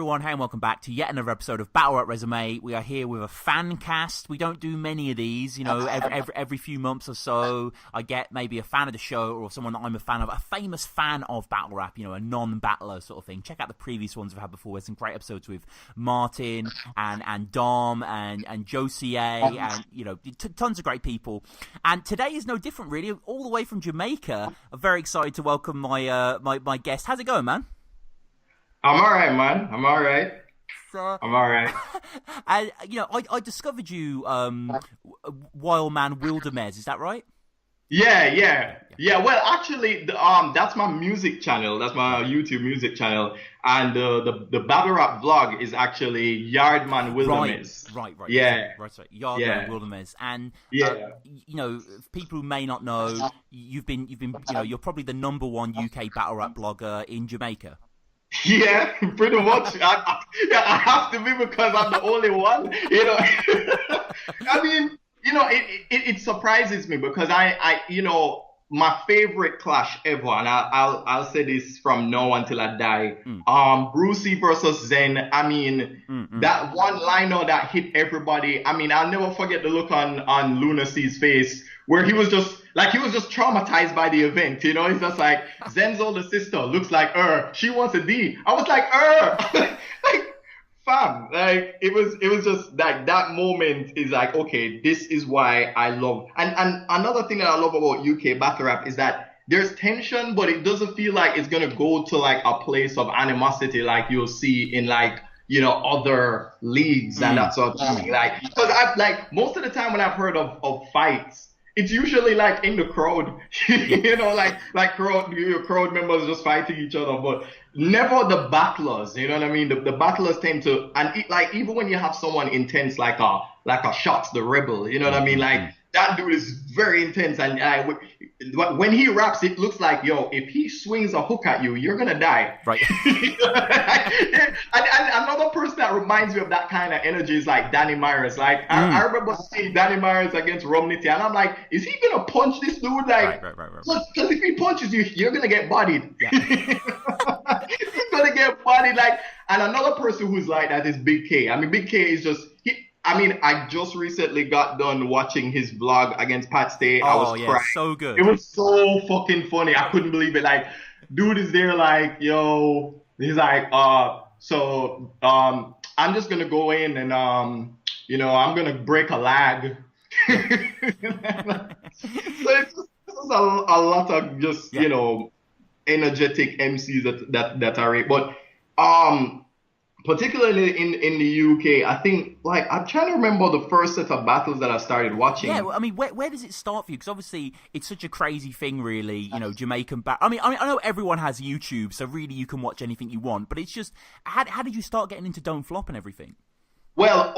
everyone, hey and welcome back to yet another episode of Battle Rap Resume. We are here with a fan cast. We don't do many of these, you know, every few months or so I get maybe a fan of the show or someone that I'm a fan of, a famous fan of battle rap, you know, a non-battler sort of thing. Check out the previous ones we've had before. There's some great episodes with Martin and Dom and Josie and, you know, tons of great people. And today is no different, really. All the way from Jamaica, I'm very excited to welcome my guest. How's it going, man? I'm all right, man. I'm all right. I'm all right. And, you know, I discovered you, Yardman WilderMEZ. Is that right? Yeah. Well, actually, that's my music channel. That's my YouTube music channel, and the battle rap vlog is actually Yardman WilderMEZ. Right. Yeah. Right. Yardman WilderMEZ. And you know, people who may not know, you've been, you know, you're probably the #1 UK battle rap blogger in Jamaica. Yeah, pretty much. I have to be because I'm the only one. You know, I mean, you know, it surprises me because I you know, my favorite clash ever, and I'll say this from now until I die. Brucey versus Zen. I mean, that one liner that hit everybody. I mean, I'll never forget the look on Lunacy's face where he was just traumatized by the event. You know, he's just like, Zen's older sister looks like her. She wants a D. I was like, like, fam, like it was just like that moment is like, okay, this is why I love. And another thing that I love about UK battle rap is that there's tension, but it doesn't feel like it's gonna go to like a place of animosity like you'll see in like, you know, other leagues and that sort of thing. Like, because I've like most of the time when I've heard of fights, it's usually like in the crowd, you know, like your crowd members just fighting each other, but never the battlers. You know what I mean? The battlers tend to, and like even when you have someone intense like a Shots the Rebel, you know what I mean? Like that dude is very intense, and when he raps, it looks like, yo, if he swings a hook at you, you're gonna die. Right. and another person that reminds me of that kind of energy is like Danny Myers. Like I remember seeing Danny Myers against Romnity, and I'm like, is he gonna punch this dude? Like, right. Because if he punches you, you're gonna get bodied. Yeah. He's gonna get bodied. Like, and another person who's like that is Big K. I mean, Big K is just. I just recently got done watching his vlog against Pat Stay. I was crying. So good. It was so fucking funny. I couldn't believe it. Like, dude is there like, yo, he's like, I'm just gonna go in and you know, I'm gonna break a lag. So it's just a lot of just, you know, energetic MCs that are but particularly in the UK, I think, like, I'm trying to remember the first set of battles that I started watching. Yeah, well, I mean, where does it start for you? Because obviously, it's such a crazy thing, really, you know, Jamaican battle. I mean, I know everyone has YouTube, so really you can watch anything you want, but it's just, how did you start getting into Don't Flop and everything? Well,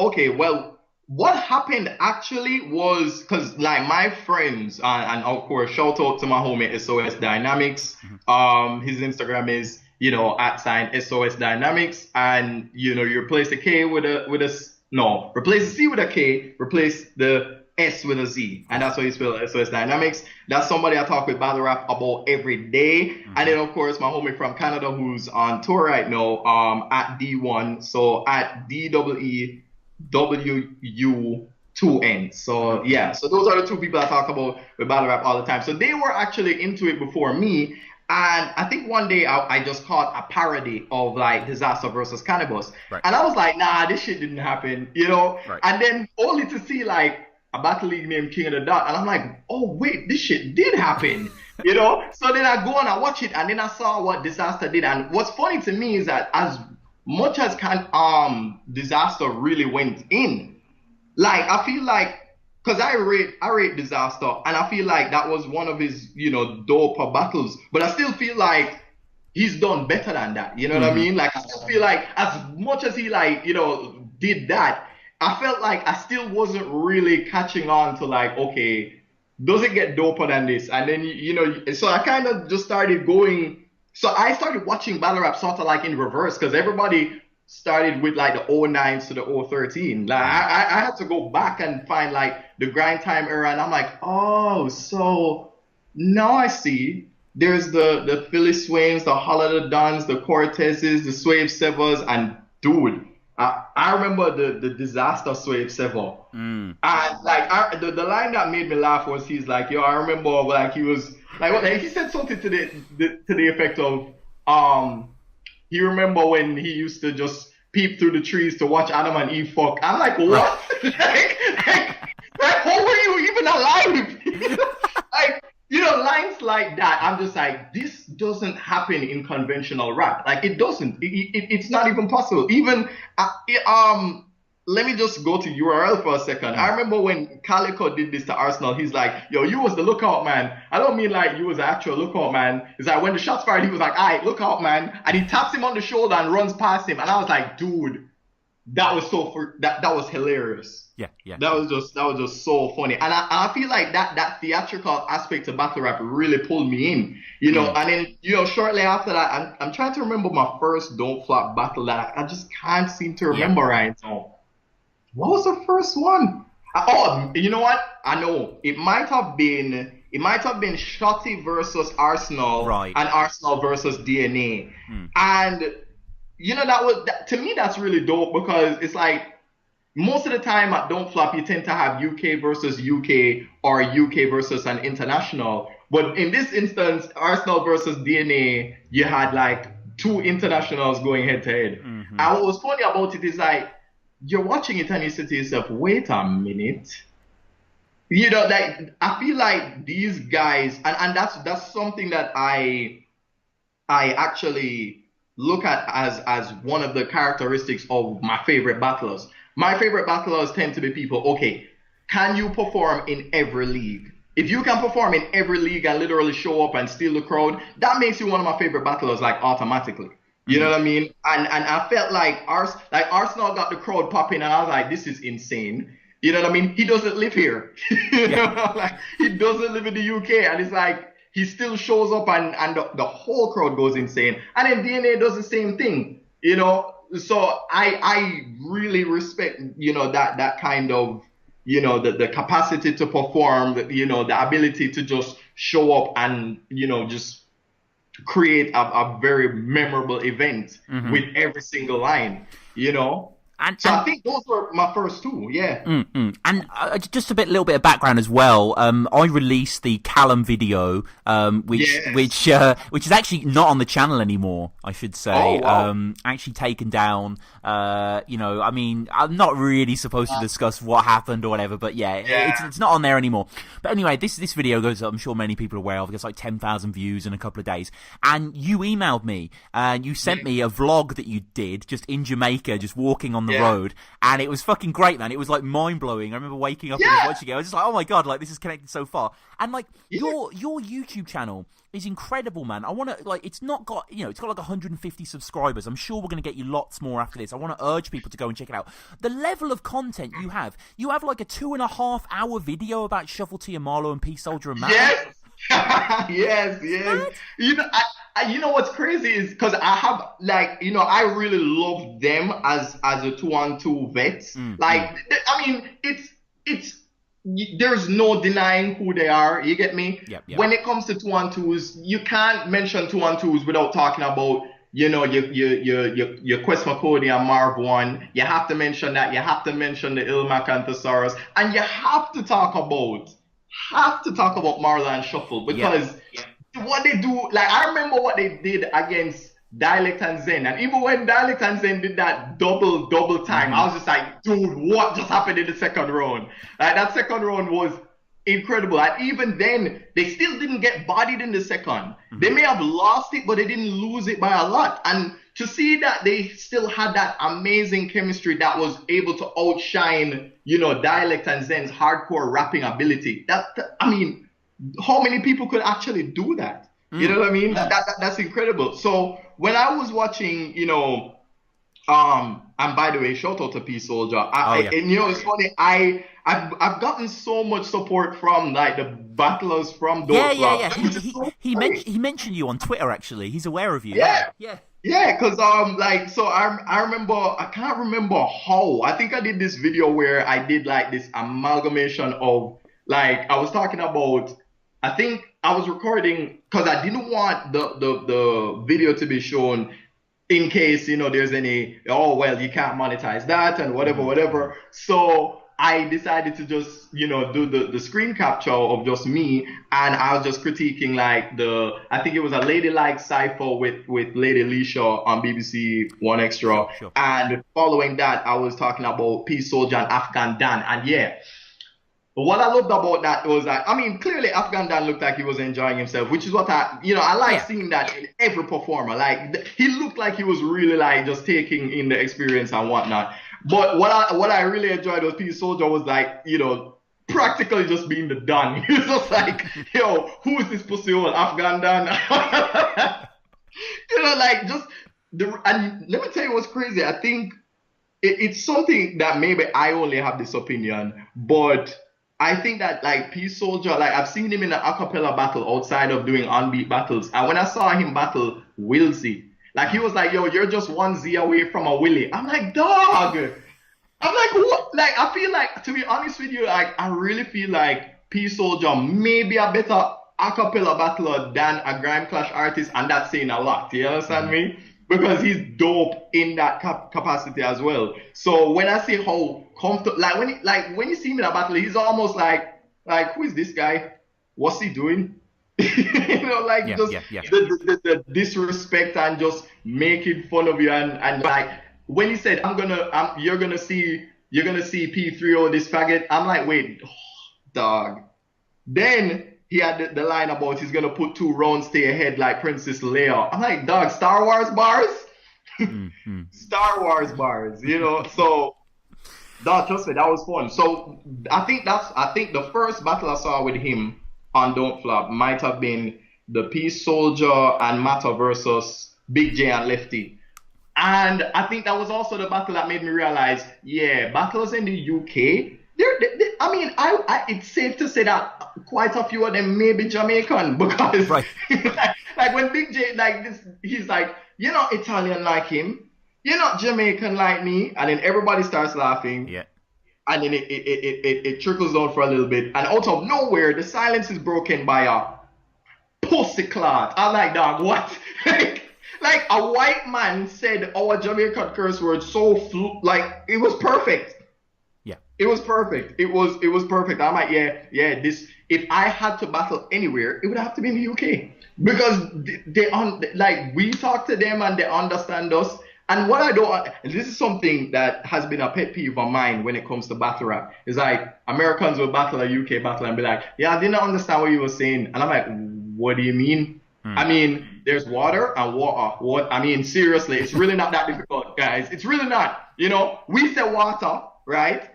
what happened actually was, because, like, my friends, and of course, shout out to my homie SOS Dynamics, his Instagram is, you know, @SOS Dynamics, and, you know, you replace the K replace the C with a K, replace the S with a Z, and that's how you spell SOS Dynamics. That's somebody I talk with battle rap about every day. And then, of course, my homie from Canada who's on tour right now, @D1, so @DWU2N. So yeah, so those are the two people I talk about with battle rap all the time. So they were actually into it before me. And I think one day I just caught a parody of like Disaster versus Cannabis. Right. And I was like, nah, this shit didn't happen, you know? Right. And then only to see like a battle league named King of the Dot. And I'm like, oh, wait, this shit did happen, you know? So then I go and I watch it, and then I saw what Disaster did. And what's funny to me is that as much as Disaster really went in, like, I feel like, because I rate Disaster, and I feel like that was one of his, you know, doper battles. But I still feel like he's done better than that. You know what I mean? Like, I still feel like as much as he, like, you know, did that, I felt like I still wasn't really catching on to, like, okay, does it get doper than this? And then, you know, so I kind of just started going. So I started watching battle rap sort of like in reverse, because everybody started with like the 09s to the 013. Like I had to go back and find like the grind time era, and I'm like, oh, so now I see there's the Philly Swains, the Holla the Dons, the Cortezes, the Swave Severs, and dude, I remember the disaster Swave Sever. And like the line that made me laugh was he's like, yo, I remember like he was like what he said something to the effect of he remember when he used to just peep through the trees to watch Adam and Eve fuck. I'm like, what? like, how were you even alive? Like, you know, lines like that, I'm just like, this doesn't happen in conventional rap. Like, it doesn't. It's not even possible. Even, let me just go to URL for a second. I remember when Calico did this to Arsenal, he's like, yo, you was the lookout man. I don't mean like you was the actual lookout man. It's like when the shots fired, he was like, all right, lookout man. And he taps him on the shoulder and runs past him. And I was like, dude, that was that was hilarious. Yeah. That was just so funny. And I feel like that theatrical aspect of battle rap really pulled me in, you know. And then, you know, shortly after that, I'm trying to remember my first Don't Flop battle that I just can't seem to remember right now. What was the first one? Oh, you know what? I know. It might have been Shotty versus Arsenal, right, and Arsenal versus DNA. And you know, to me that's really dope because it's like most of the time at Don't Flop you tend to have UK versus UK or UK versus an international. But in this instance, Arsenal versus DNA, you had like two internationals going head to head. And what was funny about it is like you're watching it and you say to yourself, wait a minute. You know, like I feel like these guys, and that's something that I actually look at as one of the characteristics of my favorite battlers. My favorite battlers tend to be people, okay, can you perform in every league? If you can perform in every league and literally show up and steal the crowd, that makes you one of my favorite battlers, like automatically. You know what I mean? And I felt like Arsenal got the crowd popping, and I was like, this is insane. You know what I mean? He doesn't live here. You know, like he doesn't live in the UK, and it's like he still shows up, and the whole crowd goes insane. And then DNA does the same thing. You know, so I really respect, you know, that kind of, you know, the capacity to perform, you know, the ability to just show up and, you know, just create a very memorable event with every single line, you know. I think those were my first two, yeah. And just a little bit of background as well. I released the Callum video, which is actually not on the channel anymore, I should say. Oh, wow. Actually taken down. You know, I mean, I'm not really supposed to discuss what happened or whatever, but it's not on there anymore. But anyway, this video goes up. I'm sure many people are aware of. It gets like 10,000 views in a couple of days. And you emailed me and you sent me a vlog that you did just in Jamaica, just walking on the road, and it was fucking great, man. It was like mind-blowing. I remember waking up and watching it. I was just like, oh my god, like this is connected so far. And like your YouTube channel is incredible, man. I want to, like, it's got like 150 subscribers. I'm sure we're going to get you lots more after this. I want to urge people to go and check it out. The level of content you have like a 2.5 hour video about Shuffle T and Marlo and Peace Soldier and Matt. Yes. You know, you know what's crazy is because I have, like, you know, I really love them as a 2-on-2 vets. Like, I mean, it's there's no denying who they are. You get me? Yep. When it comes to 2-on-2s, you can't mention 2-on-2s without talking about, you know, your Quest for Cody and Marv 1. You have to mention that. You have to mention the Ilmac and Thesaurus, and you have to talk about Marla and Shuffle because what they do, like, I remember what they did against Dialect and Zen, and even when Dialect and Zen did that double time, I was just like, dude, what just happened in the second round? Like, that second round was incredible, and even then, they still didn't get bodied in the second. They may have lost it, but they didn't lose it by a lot, and to see that they still had that amazing chemistry that was able to outshine, you know, Dialect and Zen's hardcore rapping ability, I mean, how many people could actually do that? You know what I mean? That's incredible. So when I was watching, you know, and by the way, shout out to Peace Soldier. And, you know, it's funny. I've gotten so much support from, like, the battlers from Don't Flop. He mentioned you on Twitter, actually. He's aware of you. Yeah, because like, so I remember, I can't remember how. I think I did this video where I did like this amalgamation of, like, I was talking about, I think I was recording because I didn't want the video to be shown in case, there's any, oh, well, you can't monetize that and whatever. So I decided to just, do the screen capture of just me, and I was just critiquing like I think it was a Ladylike Cypher with Lady Leisha on BBC One Extra. Sure. And following that, I was talking about Peace Soldier and Afghan Dan. And yeah, what I loved about that was that, I mean, clearly Afghan Dan looked like he was enjoying himself, which is what I like seeing that in every performer. Like, he looked like he was really like just taking in the experience and whatnot. But what I really enjoyed was Peace Soldier was like, practically just being the Don. He was just like, yo, who is this pussy hole, Afghan Dan? Like just and let me tell you what's crazy. I think it's something that maybe I only have this opinion, but I think that like Peace Soldier, like I've seen him in an acapella battle outside of doing on-beat battles, and when I saw him battle Wilsey, like he was like, yo, you're just one Z away from a Willie. I'm like, dog. I'm like, what? Like, I feel like, to be honest with you, like I really feel like Peace Soldier may be a better acapella battler than a Grime Clash artist, and that's saying a lot. You understand me? Because he's dope in that capacity as well. So when I see how comfortable, when you see him in a battle, he's almost like who is this guy? What's he doing? The disrespect and just making fun of you and like when he said you're gonna see P3O this faggot, I'm like, wait, dog. Then he had the line about he's gonna put 2 rounds to your head like Princess Leia. I'm like, dog, Star Wars bars? Star Wars bars, So, dog, trust me, that was fun. So I think the first battle I saw with him on Don't Flop might have been the Peace Soldier and Mata versus Big J and Lefty. And I think that was also the battle that made me realize, battles in the UK, it's safe to say that quite a few of them may be Jamaican, because right. like when Big J like this, he's like, you're not Italian like him, you're not Jamaican like me, and then everybody starts laughing. Yeah. And then it trickles down for a little bit, and out of nowhere, the silence is broken by a pussy clot. I'm like, dog, what? like a white man said our Jamaican curse word so it was perfect. Yeah, it was perfect. It was perfect. I'm like, this. If I had to battle anywhere, it would have to be in the UK, because we talk to them and they understand us. And what I don't, and this is something that has been a pet peeve of mine when it comes to battle rap, is like Americans will battle a UK battle and be like, I didn't understand what you were saying. And I'm like, what do you mean? I mean, there's water and water. What? I mean, seriously, it's really not that difficult, guys. It's really not. We say water, right?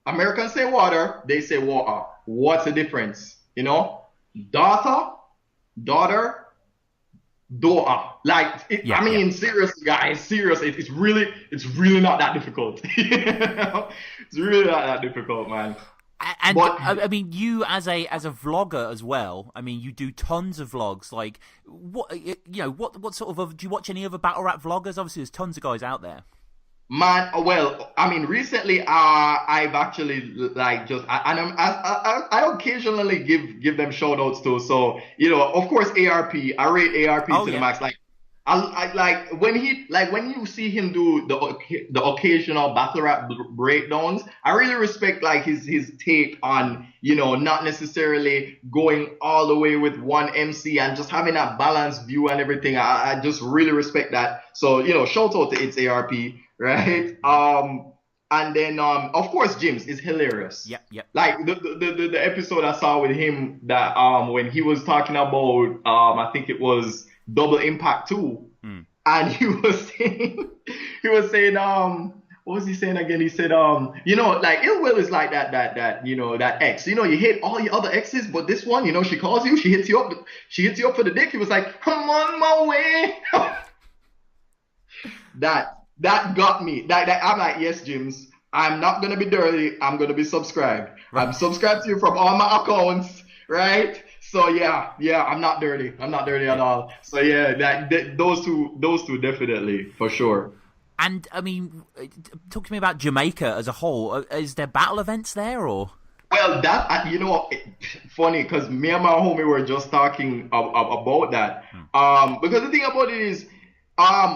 Americans say water, they say water. What's the difference? Daughter, Doa. Seriously, guys, seriously, it's really not that difficult. It's really not that difficult, man. But I mean, you as a vlogger as well. I mean, you do tons of vlogs. Like, what sort of do you watch any other battle rap vloggers? Obviously, there's tons of guys out there. Man, well, I mean, recently, I've actually I occasionally give them shout outs too. So, of course, ARP, I rate ARP to the max. Like, I like when you see him do the occasional battle rap breakdowns, I really respect like his take on, not necessarily going all the way with one MC and just having that balanced view and everything. I just really respect that. So, shout out to It's ARP. Right. And then of course Jims is hilarious. Yeah. Like the episode I saw with him that when he was talking about I think it was Double Impact 2. And he was saying what was he saying again? He said like Ill Will is like that ex. You hate all your other exes, but this one, she calls you, she hits you up for the dick. He was like, I'm on my way. That got me. I'm like, yes, Jims, I'm not going to be dirty. I'm going to be subscribed. Right. I'm subscribed to you from all my accounts, right? So, yeah, I'm not dirty. I'm not dirty at all. So, yeah, those two definitely, for sure. And, I mean, talk to me about Jamaica as a whole. Is there battle events there, or...? Well, that, funny, because me and my homie were just talking about that. Because the thing about it is,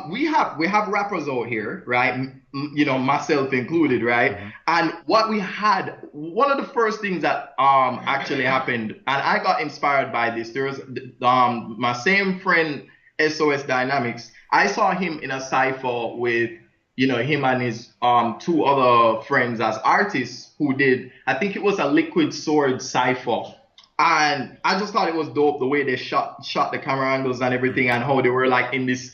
We have rappers out here, right? Myself included, right? Mm-hmm. And what we had, one of the first things that actually happened, and I got inspired by this. There was my same friend SOS Dynamics. I saw him in a cypher with him and his two other friends as artists who did, I think it was a Liquid Sword cypher. And I just thought it was dope the way they shot the camera angles and everything, and how they were like in this,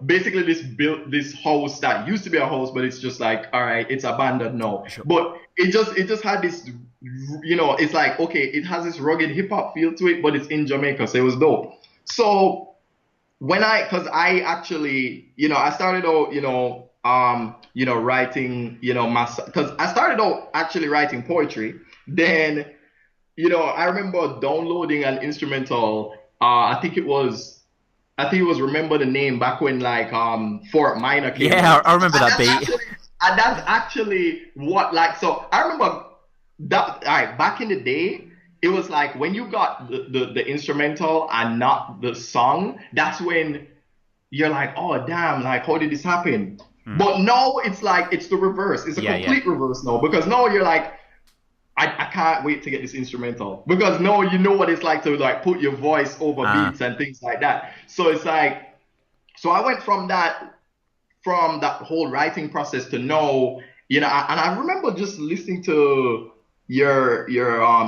basically this house that used to be a house, but it's just like, all right, it's abandoned now. Sure. But it just had this, it's like, okay, it has this rugged hip hop feel to it, but it's in Jamaica, so it was dope. So because I actually, I started out, writing, because I started out actually writing poetry. Then, I remember downloading an instrumental. I think it was Remember the Name, back when like Fort Minor came out. Yeah, I remember that beat. And that's actually what, like, so I remember that. All right, back in the day, it was like when you got the instrumental and not the song, that's when you're like, oh damn, like how did this happen? But now it's like it's the reverse. It's a complete reverse now, because now you're like, I can't wait to get this instrumental, because now you know what it's like to like put your voice over beats and things like that. So it's like, so I went from that whole writing process to know, and I remember just listening to your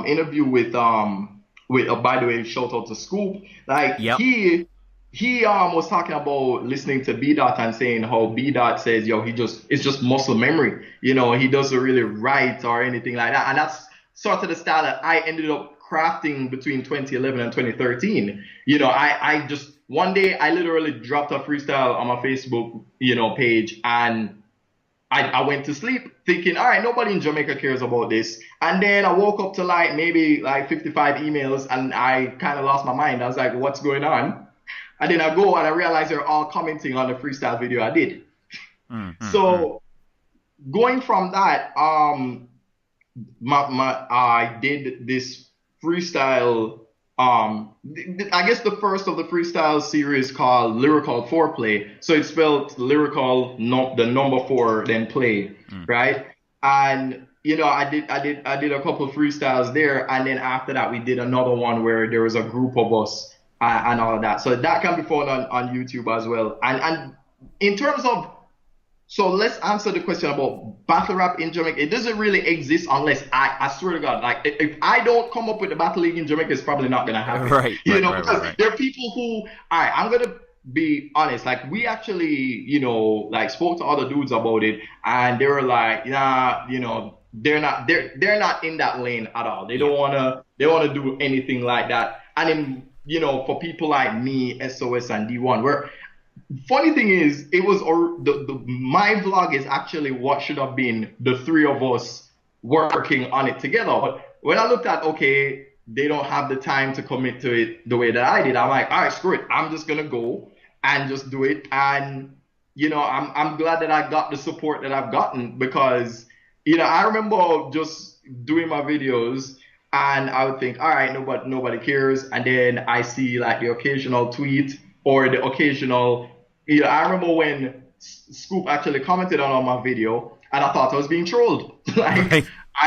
interview with by the way, shout out to Scoop. Like he was talking about listening to B Dot and saying how B Dot says, it's just muscle memory. He doesn't really write or anything like that. And that's sort of the style that I ended up crafting between 2011 and 2013. I just, one day I literally dropped a freestyle on my Facebook, page, and I went to sleep thinking, all right, nobody in Jamaica cares about this. And then I woke up to maybe 55 emails, and I kind of lost my mind. I was like, what's going on? And then I go and I realize they're all commenting on the freestyle video I did. So going from that, I did this freestyle. I guess the first of the freestyle series called Lyrical Foreplay. So it's spelled lyrical, the number 4, then play, right? And I did a couple of freestyles there, and then after that we did another one where there was a group of us. And all of that. So that can be found on YouTube as well. And in terms of, so let's answer the question about battle rap in Jamaica. It doesn't really exist unless I swear to God, like if I don't come up with the battle league in Jamaica, it's probably not going to happen. Right. Because there are people who, all right, I'm going to be honest, like we actually, like spoke to other dudes about it, and they were like, nah, they're not in that lane at all. They don't want to do anything like that. And in, for people like me, SOS and D1, where funny thing is, it was my vlog is actually what should have been the three of us working on it together. But when I looked at, okay, they don't have the time to commit to it the way that I did, I'm like, all right, screw it. I'm just gonna go and just do it. And I'm glad that I got the support that I've gotten, because I remember just doing my videos. And I would think, all right, nobody cares. And then I see like the occasional tweet or the occasional, I remember when Scoop actually commented on my video, and I thought I was being trolled. I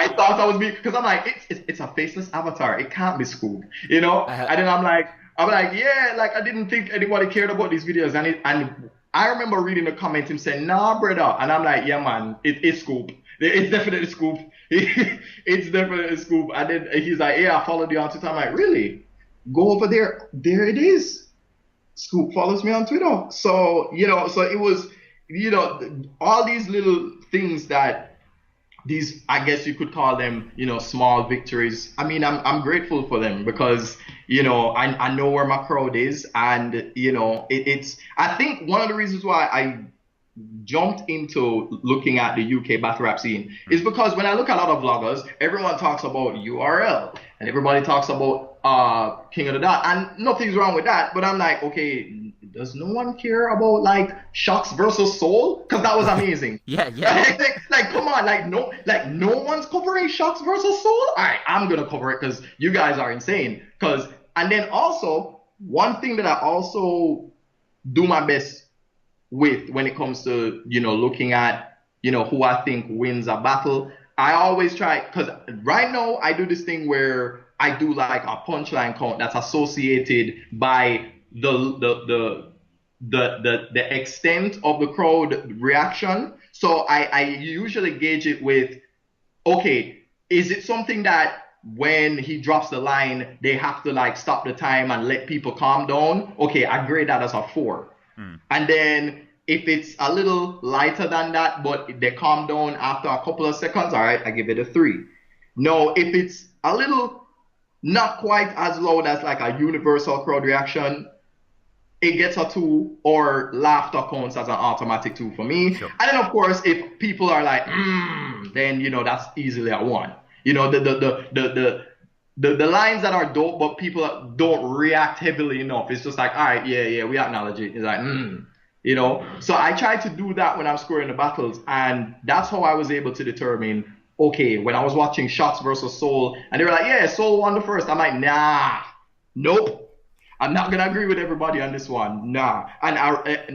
thought I was being, because I'm like, it's a faceless avatar. It can't be Scoop, And then I'm like, yeah, like I didn't think anybody cared about these videos. And I remember reading the comment, him saying, nah, brother. And I'm like, yeah, man, it's Scoop. It's definitely Scoop. It's definitely Scoop. And then he's like, yeah, I followed you on Twitter. I'm like, really? Go over there. There it is. Scoop follows me on Twitter. So, so it was, all these little things that these, I guess you could call them, small victories. I mean, I'm grateful for them, because, I know where my crowd is. And, it's, I think one of the reasons why I jumped into looking at the UK battle rap scene is because when I look at other vloggers, everyone talks about URL and everybody talks about King of the Dot, and nothing's wrong with that, but I'm like, okay, does no one care about like Shocks versus Soul? Because that was amazing. yeah. like come on, no one's covering Shocks versus Soul. All right, I'm gonna cover it because you guys are insane. And then also one thing that I also do my best with when it comes to, looking at, who I think wins a battle. I always try, because right now I do this thing where I do like a punchline count that's associated by the extent of the crowd reaction. So I usually gauge it with, okay, is it something that when he drops the line, they have to like stop the time and let people calm down? Okay, I grade that as a 4. And then if it's a little lighter than that, but they calm down after a couple of seconds, all right, I give it a 3. No, if it's a little not quite as loud as like a universal crowd reaction, it gets a 2, or laughter counts as an automatic 2 for me. Sure. And then of course, if people are like, then that's easily a 1. The lines that are dope, but people don't react heavily enough. It's just like, all right, yeah, we acknowledge it. It's like, So I try to do that when I'm scoring the battles, and that's how I was able to determine, okay, when I was watching Shots versus Soul, and they were like, yeah, Soul won the first. I'm like, nah, nope. I'm not going to agree with everybody on this one. Nah. And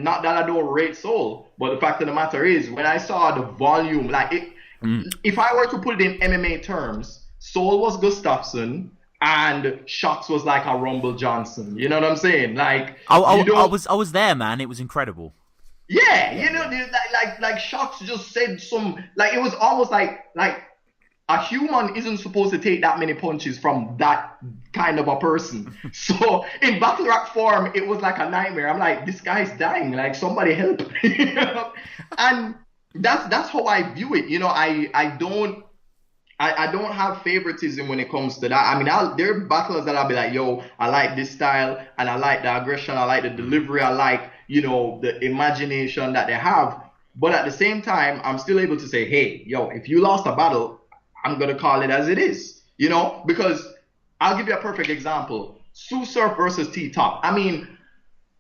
not that I don't rate Soul, but the fact of the matter is, when I saw the volume, if I were to put it in MMA terms, Soul was Gustafsson and Shots was like a Rumble Johnson. You know what I'm saying? Like, I was there, man. It was incredible. Yeah, like Shots just said some, like, it was almost like a human isn't supposed to take that many punches from that kind of a person. So in battle rap form, it was like a nightmare. I'm like, this guy's dying. Like, somebody help. And that's how I view it. I don't have favoritism when it comes to that. I mean, there are battlers that I'll be like, yo, I like this style, and I like the aggression, I like the delivery, I like, the imagination that they have. But at the same time, I'm still able to say, hey, yo, if you lost a battle, I'm going to call it as it is, because I'll give you a perfect example. Sue Surf versus T-Top. I mean,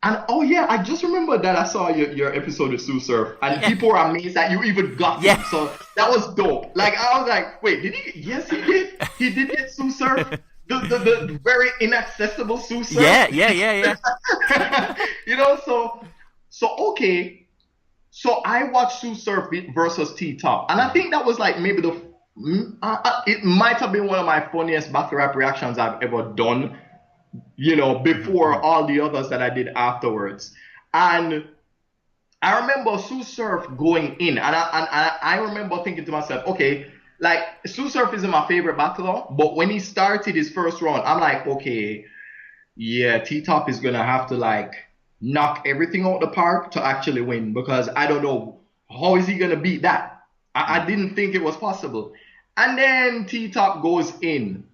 and oh yeah, I just remembered that I saw your episode with Sue Surf, and people were amazed that you even got him. So that was dope. Like, I was like, wait, did he? Yes, he did. He did get Sue Surf. The very inaccessible Sue Surf. Yeah. So okay. So I watched Sue Surf versus T-Top, and I think that was like maybe it might have been one of my funniest battle rap reactions I've ever done, before all the others that I did afterwards. And I remember Sue Surf going in, and I remember thinking to myself, okay, like, Sue Surf isn't my favorite battler, but when he started his first round, I'm like, okay, yeah, T-Top is gonna have to like knock everything out the park to actually win, because I don't know how is he gonna beat that. I didn't think it was possible. And then T-Top goes in,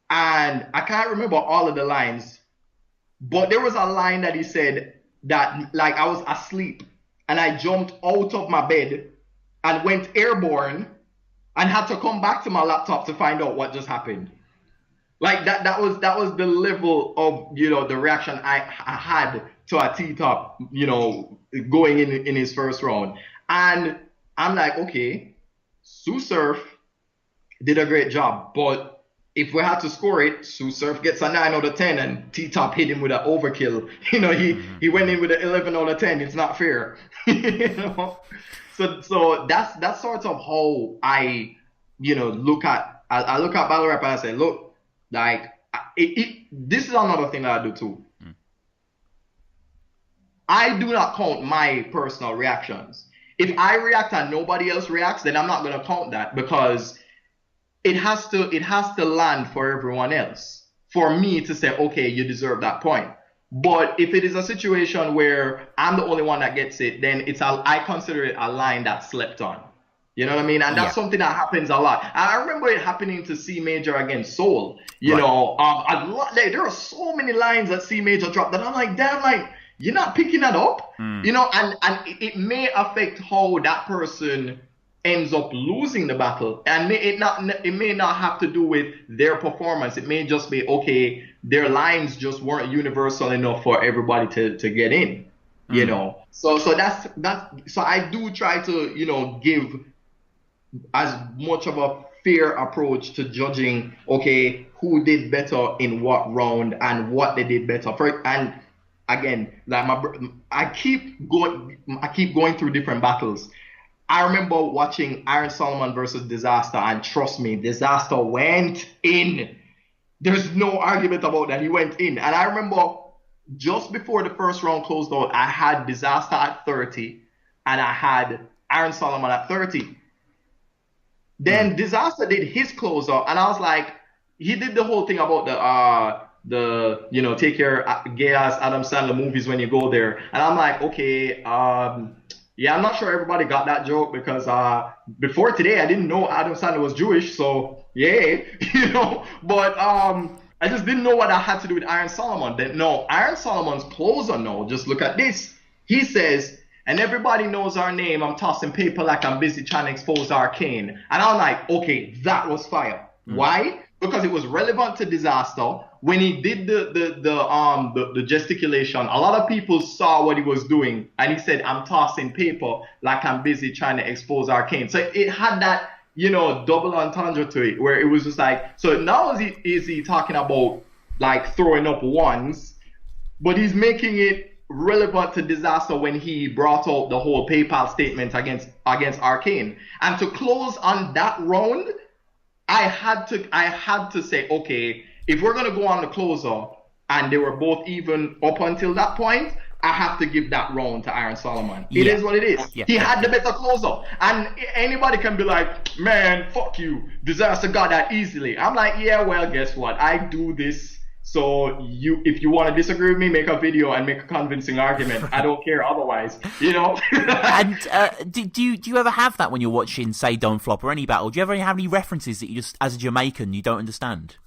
and I can't remember all of the lines, but there was a line that he said that, like, I was asleep and I jumped out of my bed and went airborne and had to come back to my laptop to find out what just happened. Like, that was the level of, the reaction I had to a T-Top, going in his first round. And I'm like, okay, Sue Surf did a great job, but if we had to score it, Sue Surf gets a 9 out of 10 and T-Top hit him with an overkill. He went in with an 11 out of 10. It's not fair. So that's sort of how I, look at battle rap, and I say, look, like, this is another thing that I do too. I do not count my personal reactions. If I react and nobody else reacts, then I'm not going to count that, because it has to land for everyone else for me to say, okay, you deserve that point. But if it is a situation where I'm the only one that gets it, then I consider it a line that's slept on. You know what I mean? And that's something that happens a lot. I remember it happening to C Major against Soul. There are so many lines that C Major dropped that I'm like, damn, like, you're not picking that up, and it may affect how that person ends up losing the battle, and it may not have to do with their performance. It may just be, okay, their lines just weren't universal enough for everybody to get in, So that's so I do try to give as much of a fair approach to judging, okay, who did better in what round and what they did better for, and again, like I keep going through different battles. I remember watching Iron Solomon versus Disaster, and trust me, Disaster went in. There's no argument about that. He went in. And I remember just before the first round closed out, I had Disaster at 30 and I had Iron Solomon at 30. Then Disaster did his closeout, and I was like, he did the whole thing about the take your gay ass Adam Sandler movies when you go there. And I'm like, okay, yeah, I'm not sure everybody got that joke because before today I didn't know Adam Sandler was Jewish, so yeah, But I just didn't know what that had to do with Iron Solomon. Then no, Iron Solomon's closer. No, just look at this. He says, and everybody knows our name. I'm tossing paper like I'm busy trying to expose Arcane. And I'm like, okay, that was fire. Why? Because it was relevant to Disaster. When he did the gesticulation, a lot of people saw what he was doing, and he said, I'm tossing paper like I'm busy trying to expose Arcane. So it had that, double entendre to it, where it was just like, so not only is he talking about like throwing up ones, but he's making it relevant to Disaster when he brought out the whole PayPal statement against Arcane. And to close on that round, I had to say, okay, if we're gonna go on the closer and they were both even up until that point, I have to give that round to Iron Solomon. It is what it is. Yeah. He had the better closer. And anybody can be like, man, fuck you. Disaster got that easily. I'm like, yeah, well, guess what? I do this. So if you want to disagree with me, make a video and make a convincing argument. I don't care otherwise, And do you ever have that when you're watching, say, Don't Flop or any battle? Do you ever have any references that you just, as a Jamaican, you don't understand?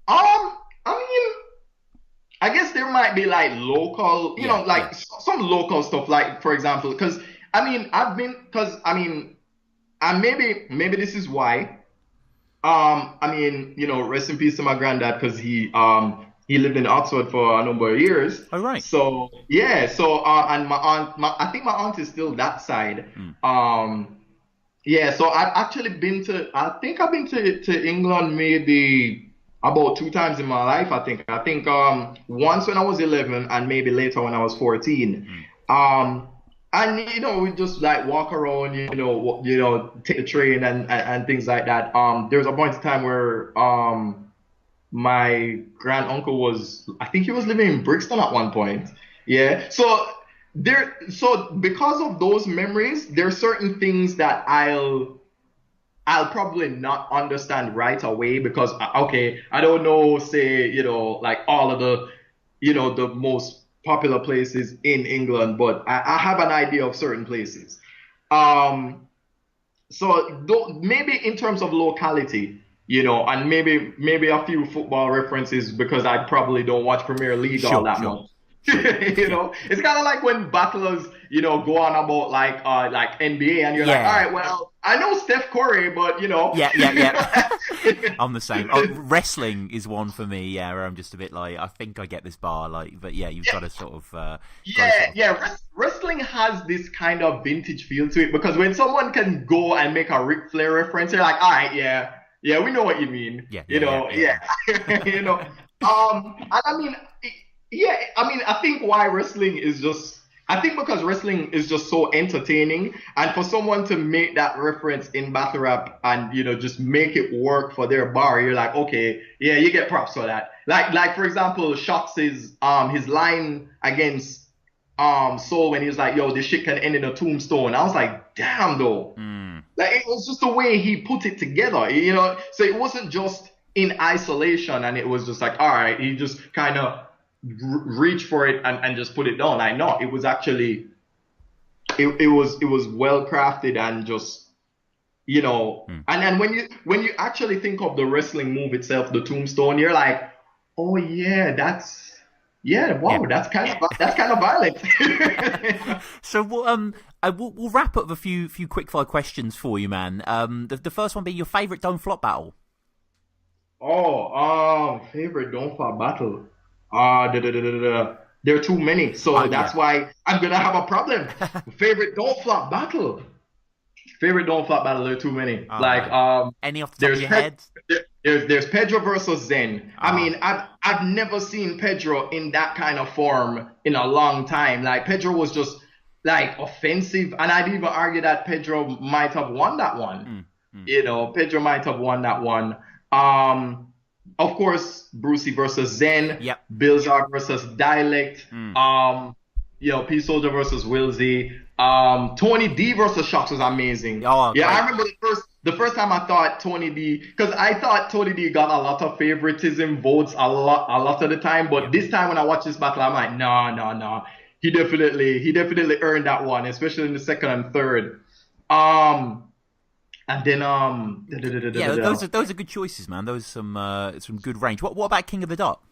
I mean, I guess there might be like local, some local stuff. Like, for example, because maybe this is why. Rest in peace to my granddad, because he lived in Oxford for a number of years. Oh, right. So yeah, and my aunt, I think my aunt is still that side. Yeah, so I've been to England maybe about 2 times in my life. I think once when I was 11 and maybe later when I was 14. And we just like walk around, take the train and things like that. There was a point in time where my grand uncle I think he was living in Brixton at one point. Yeah. So because of those memories, there are certain things that I'll probably not understand right away because I don't know, say, like all of the, the most popular places in England, but I have an idea of certain places. So maybe in terms of locality, and maybe a few football references because I probably don't watch Premier League all that much. It's kind of like when battlers, go on about like NBA, and you're like, all right, well, I know Steph Curry, but Yeah. I'm the same. Wrestling is one for me, where I'm just a bit like, I think I get this bar, but you've got to sort of. Wrestling has this kind of vintage feel to it because when someone can go and make a Ric Flair reference, you're like, all right, yeah, we know what you mean. And I think why wrestling is just, because wrestling is just so entertaining, and for someone to make that reference in battle rap and, just make it work for their bar, you're like, okay, yeah, you get props for that. Like for example, Shots' his line against Soul when he was like, yo, this shit can end in a tombstone. I was like, damn though. Like, it was just the way he put it together, so it wasn't just in isolation and it was just like, all right, he just kind of reach for it and just put it down. I know it was actually it was well crafted and just and then when you actually think of the wrestling move itself, the tombstone, you're like, oh yeah, that's kind of violent. So we'll wrap up with a few quickfire questions for you, man. The first one being your favorite Don't Flop battle. Favorite Don't Flop battle. There are too many, so that's why I'm gonna have a problem. Favorite Don't Flop battle. There are too many. Any off the top of your head? There's Pedro versus Zen. I mean, I've never seen Pedro in that kind of form in a long time. Like Pedro was just like offensive, and I'd even argue that Pedro might have won that one. You know, Pedro might have won that one. Of course, Brucey versus Zen. Yep. Bilzar versus Dialect. You know, P Soldier versus Wilsey. Tony D versus Shocks was amazing. Oh, yeah, great. I remember the first time I thought Tony D, because I thought Tony D got a lot of favoritism votes a lot of the time, but this time when I watch this battle, I'm like, no. He definitely earned that one, especially in the second and third. And then those are good choices, man. Those are some good range. What about King of the Dot?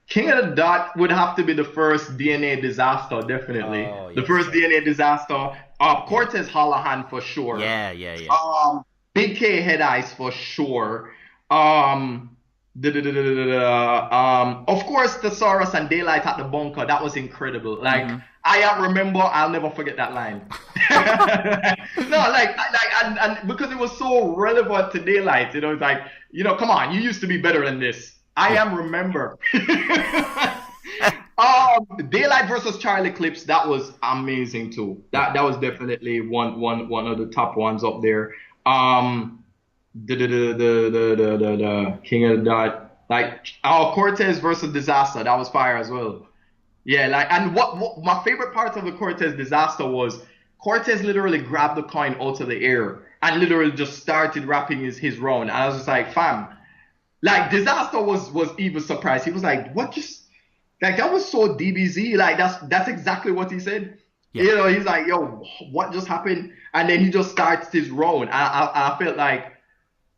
King of the Dot would have to be the first DNA disaster, definitely. The first DNA disaster. Cortez Holohan for sure. Yeah. Big K Head Ice for sure. Of course, Thesaurus and Daylight at the bunker. That was incredible. Like I remember, I'll never forget that line. And because it was so relevant to Daylight. You know, it's like, you know, come on, you used to be better than this. I remember. Daylight versus Charlie Clips, that was amazing too. That was definitely one of the top ones up there. The King of the Dot, like Cortez versus Disaster, that was fire as well. Yeah, like, and what my favorite part of the Cortez Disaster was Cortez literally grabbed the coin out of the air and literally just started rapping his round. And I was just like, fam, like Disaster was even surprised. He was like, what just, like that was so DBZ. Like that's exactly what he said. Yeah. You know, he's like, yo, what just happened? And then he just starts his round. I felt like,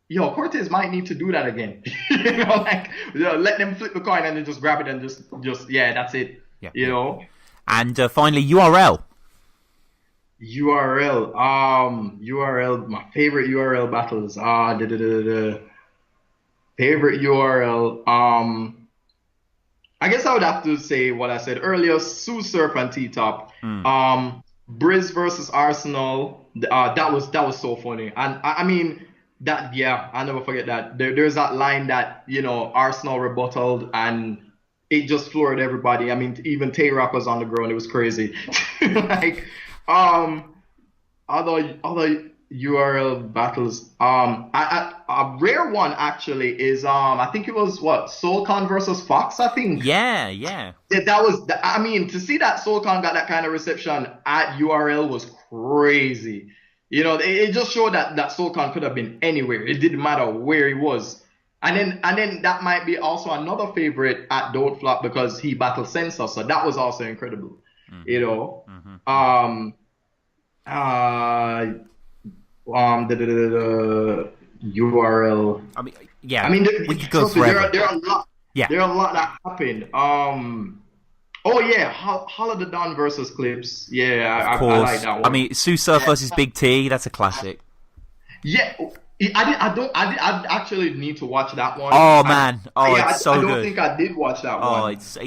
yo, Cortez might need to do that again. You know, like, you know, let them flip the coin and then just grab it and just yeah, that's it. Yeah. You know. And finally, URL. URL, my favorite URL battles. Favorite URL. I guess I would have to say what I said earlier: Sue Surf and T-Top. Briz versus Arsenal. That was so funny, and I mean that. Yeah, I'll never forget that. There's that line that, you know, Arsenal rebutted and it just floored everybody. I mean, even Tay-Rock was on the ground. It was crazy. Like, other URL battles. A rare one actually is I think it was Soulcon versus Fox. I think. Yeah. That was. I mean, to see that Soulcon got that kind of reception at URL was crazy. You know, it just showed that Soulcon could have been anywhere. It didn't matter where he was. And then that might be also another favorite at Don't Flop because he battled Sensor, so that was also incredible. You know. The URL. I mean, yeah. I mean, we could go forever. There are a lot. Yeah. There are a lot that happened. Oh yeah, Hollow the Dawn versus Clips. Yeah, I like that one. I mean, Sue Surf versus Big T. That's a classic. Yeah. I actually need to watch that one. Oh man, it's so good. I don't think I did watch that one. It's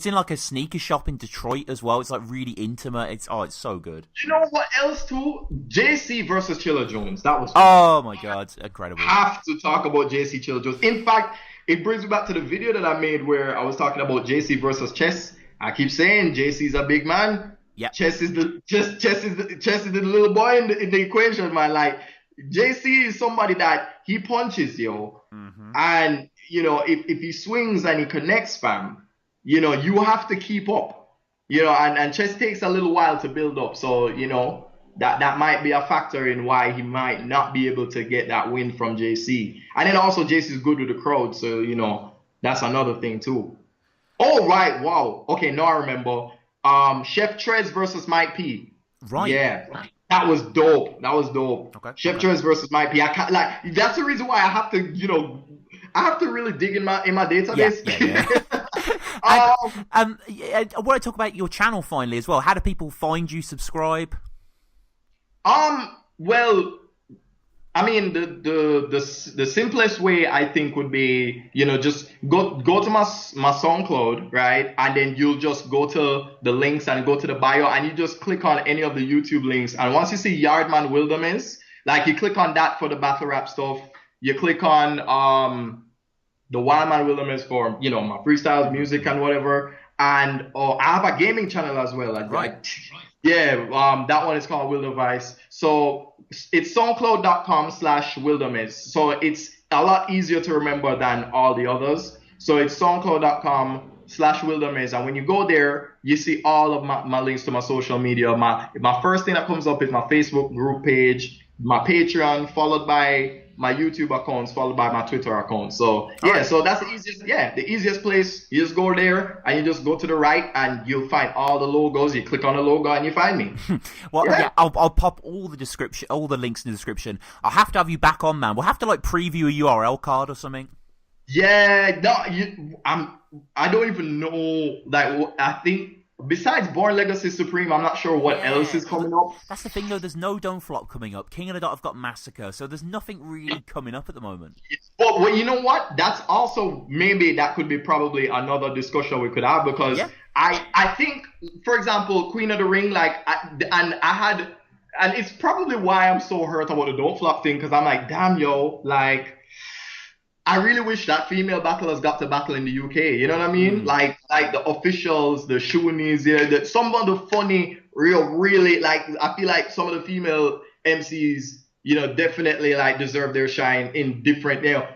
in like a sneaker shop in Detroit as well. It's like really intimate. It's so good. You know what else too? JC versus Chilla Jones. That was. Oh my god, incredible. Have to talk about JC Chilla Jones. In fact, it brings me back to the video that I made where I was talking about JC versus Chess. I keep saying JC's a big man. Yeah. Chess is the little boy in the equation, man. Like, JC is somebody that he punches, yo. And, you know, if he swings and he connects, fam, you know, you have to keep up. You know, and chess takes a little while to build up. So, you know, that might be a factor in why he might not be able to get that win from JC. And then also JC is good with the crowd. So, you know, that's another thing too. Oh, right. Wow. Okay, now I remember. Chef Trez versus Mike P. Right. Yeah. That was dope. Okay. Chef Trez versus Mike P. I can't, like, that's the reason why I have to, you know, I have to really dig in my database. Yeah. I want to talk about your channel finally as well. How do people find you, subscribe? Well, I mean, the simplest way I think would be, you know, just go to my SoundCloud, right? And then you'll just go to the links and go to the bio and you just click on any of the YouTube links. And once you see Yardman WilderMEZ, like, you click on that for the battle rap stuff. you click on the Yardman WilderMEZ for my freestyles, music, and whatever. And I have a gaming channel as well. Yeah, that one is called WilderVice. So it's soundcloud.com/WilderMEZ. So it's a lot easier to remember than all the others. So it's soundcloud.com/WilderMEZ. And when you go there, you see all of my links to my social media. My first thing that comes up is my Facebook group page, my Patreon, followed by my YouTube accounts, followed by my Twitter account. So yeah, so that's the easiest place. You just go there and you just go to the right and you'll find all the logos. You click on the logo and you find me. Well, yeah, I'll pop all the links in the description. I'll have to have you back on, man. We'll have to preview a URL card or something. Yeah, no, I don't even know. I think besides Born Legacy Supreme, I'm not sure what else is coming up. That's the thing, though. There's no Don't Flop coming up. King of the Dot have got Massacre, so there's nothing really coming up at the moment. Well, you know what? That's also maybe that could be probably another discussion we could have because I think, for example, Queen of the Ring, and it's probably why I'm so hurt about the Don't Flop thing because I'm like, damn, yo, I really wish that female battlers got to battle in the UK. You know what I mean? Like the officials, the Shoonies, some of the funny, really, I feel like some of the female MCs, definitely deserve their shine in different, of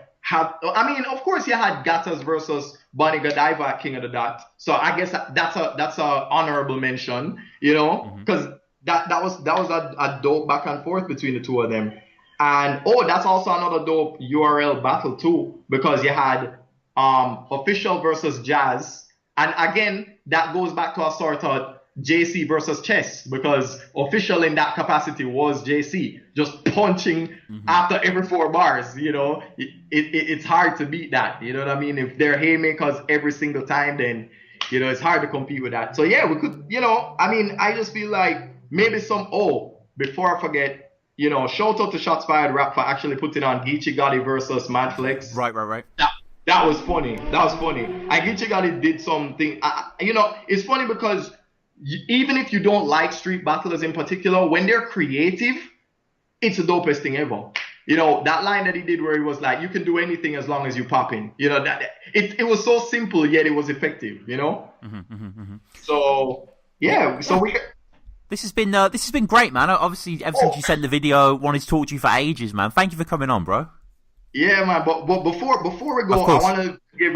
course you had Gattas versus Bonnie Godiva at King of the Dot. So I guess that's a honorable mention, because that was a dope back and forth between the two of them. And that's also another dope URL battle too, because you had official versus Jazz, and again that goes back to a sort of JC versus Chess, because official in that capacity was JC, just punching after every 4 bars. It's hard to beat that. You know what I mean? If they're haymakers every single time, then it's hard to compete with that. So yeah, we could. I just feel like maybe before I forget. Shout out to Shots Fired Rap for actually putting on Geechee Gotti versus Madflex. Right. That was funny. And Geechee Gotti did something. It's funny because even if you don't like street battlers in particular, when they're creative, it's the dopest thing ever. That line that he did where he was like, "You can do anything as long as you pop in." It was so simple yet it was effective. So yeah, so we. This has been great, man. Obviously, ever since you sent the video, wanted to talk to you for ages, man. Thank you for coming on, bro. Yeah, man. But before we go, I want to give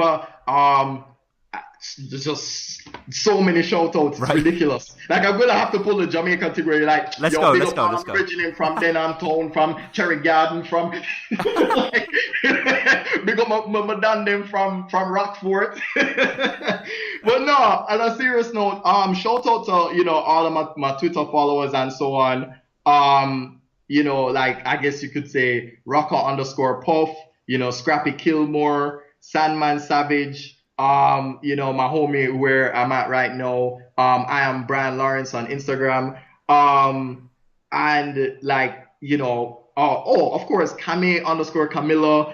just so many shout outs. It's ridiculous. I'm gonna have to pull the Jamaica thing where let's go. Originally from Denham Town, from Cherry Garden, from big up my done them from Rockfort. But no, on a serious note, shout out to all of my Twitter followers and so on. I guess you could say Rocker_Puff, Scrappy Kilmore, Sandman Savage. My homie where I'm at right now. I am Brian Lawrence on Instagram. Of course, Kame_Camilla,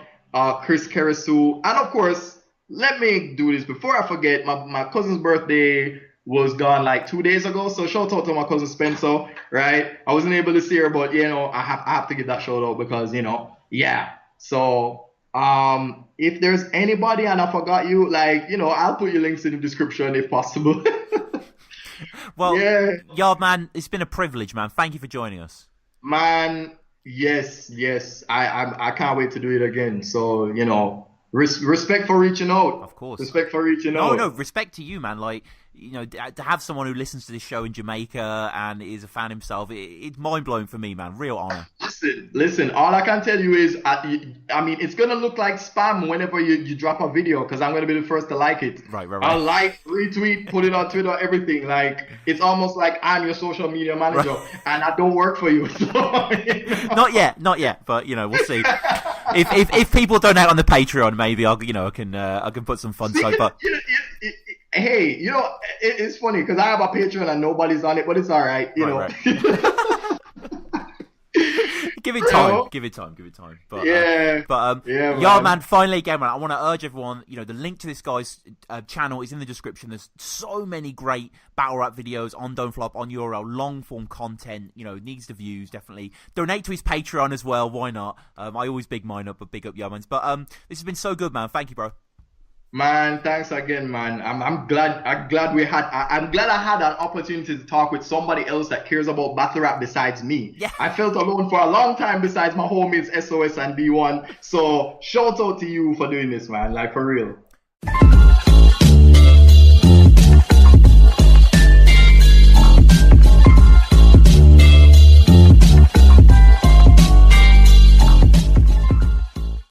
Chris Kerisu, and of course, let me do this before I forget. My cousin's birthday was gone 2 days ago, so shout out to my cousin Spencer. Right, I wasn't able to see her, but I have to give that shout out because So. If there's anybody and I forgot you, I'll put your links in the description if possible. Well, Yardman, it's been a privilege, man. Thank you for joining us. Man, yes. I can't wait to do it again. So, respect for reaching out. Of course. Respect for reaching out. No, respect to you, man. To have someone who listens to this show in Jamaica and is a fan himself, it's mind-blowing for me, man. Real honor. Listen, all I can tell you is, it's going to look like spam whenever you drop a video because I'm going to be the first to like it. Right. I'll retweet, put it on Twitter, everything. It's almost like I'm your social media manager and I don't work for you. So, Not yet, but, we'll see. If people donate on the Patreon, maybe I can put some fun side, but... Hey, it's funny because I have a Patreon and nobody's on it, but it's all right, Right. Give it time. Give it time. But man. Finally again, man, I want to urge everyone, you know, the link to this guy's channel is in the description. There's so many great battle rap videos on Don't Flop on URL, long form content, you know, needs the views, definitely. Donate to his Patreon as well, why not? I always big mine up, but big up Yardman's. But this has been so good, man. Thank you, bro. Man, thanks again, man. I'm glad I had an opportunity to talk with somebody else that cares about battle rap besides me. Yeah. I felt alone for a long time besides my homies SOS and D1. So shout out to you for doing this, man. Like, for real.